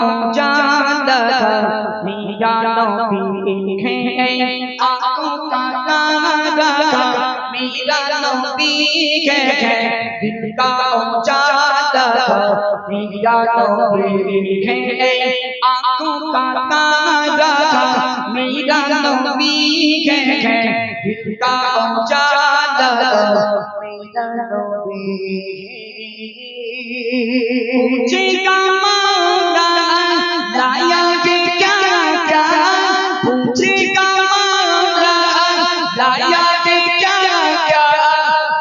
उजाला मेरा नबी है आंखों का तारा मेरा नबी है दिल का उजाला मेरा नबी है आंखों का तारा मेरा नबी है दिल का उजाला मेरा नबी पूछेगा मौला लाया के क्या क्या पूछेगा मौला लाया के क्या क्या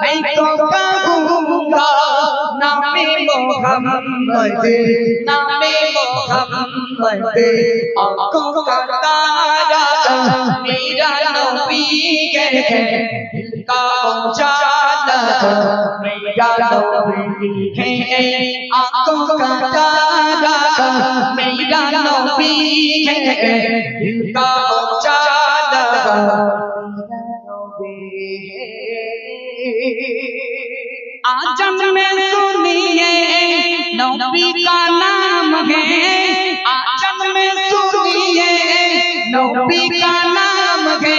मैं तो कहूँगा नामे मोहम्मद नामे मोहम्मद आँखों का तारा मेरा नबी है दिल का उजाला मेरा नबी है आँखों का तारा मेरा नबी है दिल का उजाला मेरा नबी है आजम में सुनिए नबी का नाम है आजम में सुनिए नबी का नाम है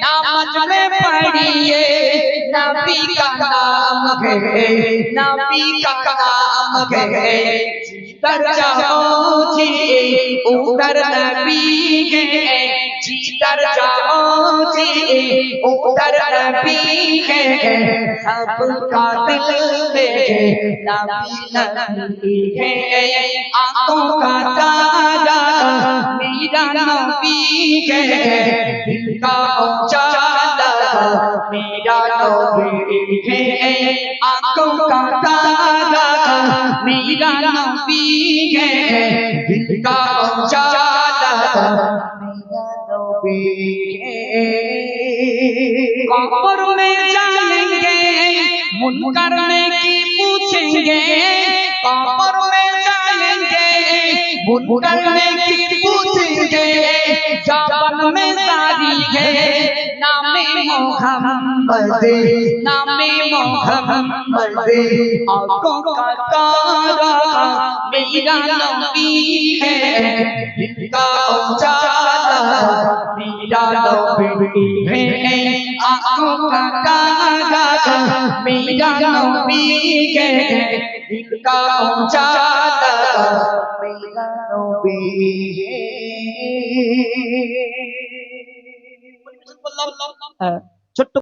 नामज में पढ़िए नबी का नाम है नबी का नाम है जिधर जाओ जी उधर नबी है जिधर जाओ जी उधर नबी है सबका दिल में नबी है आँखों का तारा मेरा नबी है दिल का उजाला मेरा नबी है आँखों का तारा मेरा नबी है दिल का उजाला मेरा नबी है कब्र में जाएंगे मुनकर में की पूछेंगे कब्र में जाएंगे मुनकर में की पूछेंगे जबान में सारी है नामे मोहम्मद नामे मोहम्मद आँखों का तारा मेरा नबी है दिल का उजाला मेरा नबी है आँखों का तारा मेरा नबी है दिल का उजाला मेरा नबी है ছোট্ট